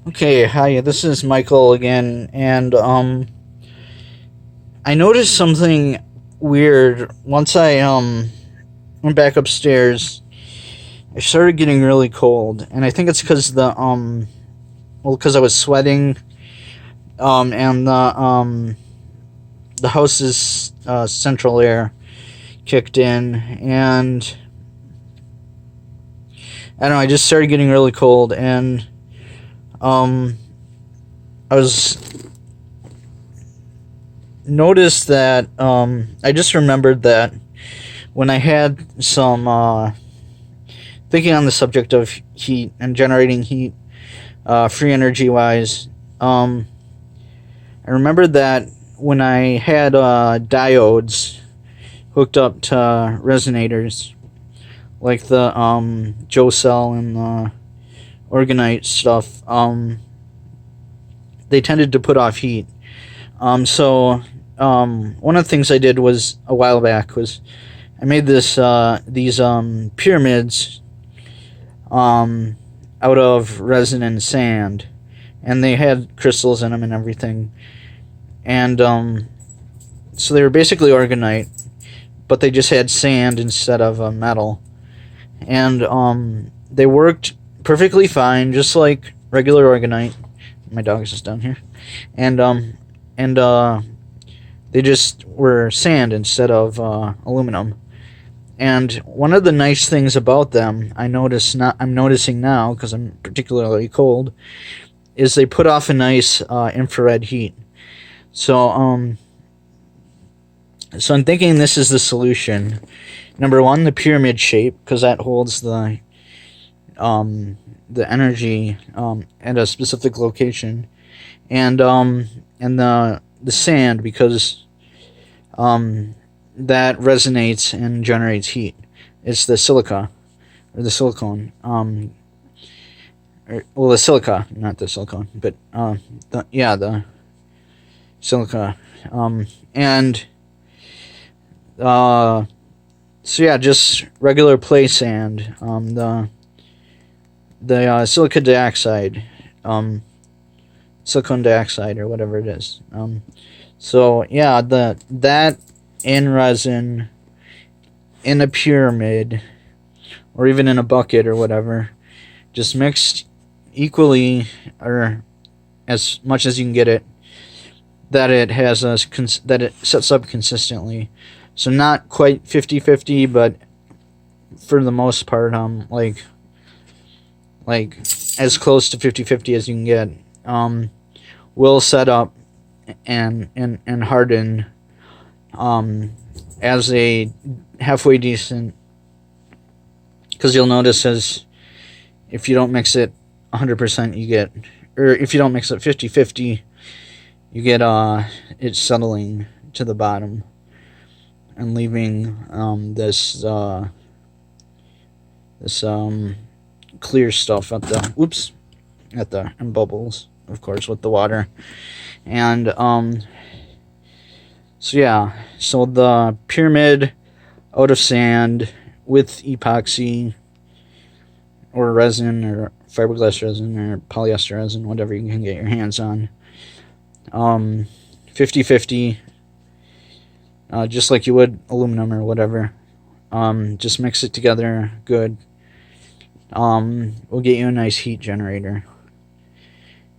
Okay, hi, this is Michael again, and I noticed something weird once I went back upstairs. I started getting really cold, and I think it's because because I was sweating, and the house's central air kicked in, and I don't know, I just started getting really cold, and um I was noticed that I just remembered that when I had some thinking on the subject of heat and generating heat, free energy wise, I remembered that when I had diodes hooked up to resonators, like the Joe cell and the Orgonite stuff, they tended to put off heat. One of the things I did was a while back was I made these pyramids um, out of resin and sand, and they had crystals in them and everything. And so they were basically Orgonite, but they just had sand instead of metal, and they worked perfectly fine, just like regular Orgonite. My dog is just down here, and and they just were sand instead of aluminum. And one of the nice things about them, I'm noticing now because I'm particularly cold, is they put off a nice infrared heat. So so I'm thinking this is the solution. Number one, the pyramid shape, because that holds the energy at a specific location, and the sand, because that resonates and generates heat. It's the silica or the silicone. The silica, not the silicone, but the silica. And so yeah, just regular play sand. The silica dioxide, silicon dioxide or whatever it is. So yeah, the that in resin in a pyramid or even in a bucket or whatever, just mixed equally or as much as you can get it, that it has that it sets up consistently. So not quite 50-50, but for the most part, like as close to 50-50 as you can get. Will set up and harden as a halfway decent, because you'll notice as if you don't mix it 100%, you get, or if you don't mix it 50-50, you get it settling to the bottom and leaving this clear stuff at the and bubbles, of course, with the water. And so the pyramid out of sand with epoxy or resin or fiberglass resin or polyester resin, whatever you can get your hands on. 50-50, just like you would aluminum or whatever. Just mix it together good. We'll get you a nice heat generator.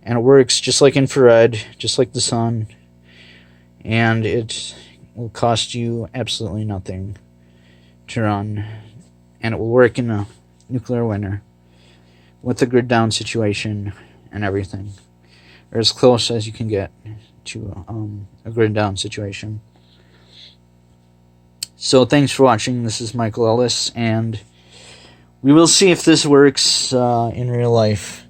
And it works just like infrared, just like the sun. And it will cost you absolutely nothing to run. And it will work in a nuclear winter with a grid down situation and everything. Or as close as you can get to a grid down situation. So thanks for watching. This is Michael Ellis, and we will see if this works in real life.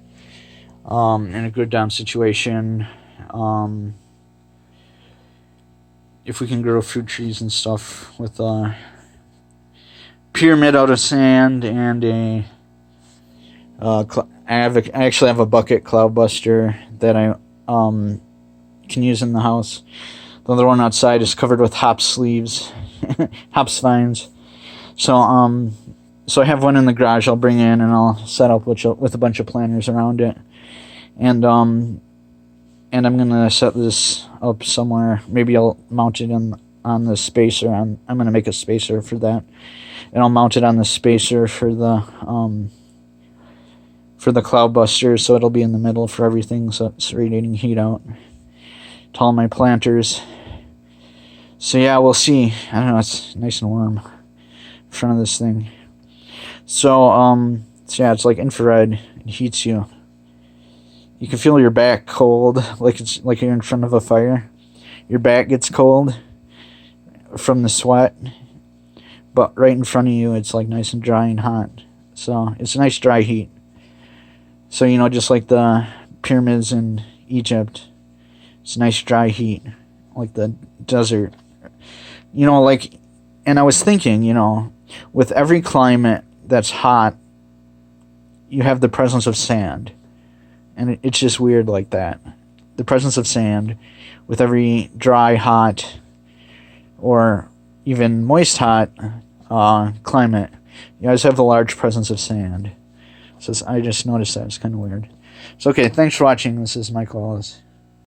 In a grid down situation, if we can grow fruit trees and stuff with a pyramid out of sand and I actually have a bucket cloudbuster that I can use in the house. The other one outside is covered with hops leaves, hops vines. So I have one in the garage I'll bring in, and I'll set up with a bunch of planters around it. and I'm gonna set this up somewhere. Maybe I'll mount it on the spacer. I'm gonna make a spacer for that, and I'll mount it on the spacer for the cloudbuster, so it'll be in the middle for everything, so it's radiating heat out to all my planters. So yeah, we'll see. I don't know, it's nice and warm in front of this thing. So yeah, it's like infrared. It heats you. You can feel your back cold, like you're in front of a fire. Your back gets cold from the sweat, but right in front of you, it's like nice and dry and hot. So it's a nice dry heat. So, you know, just like the pyramids in Egypt, it's nice dry heat, like the desert. You know, like, and I was thinking, you know, with every climate that's hot, you have the presence of sand. And it's just weird like that. The presence of sand with every dry, hot, or even moist, hot climate, you always have a large presence of sand. So I just noticed that. It's kind of weird. So, okay, thanks for watching. This is Michael Ellis.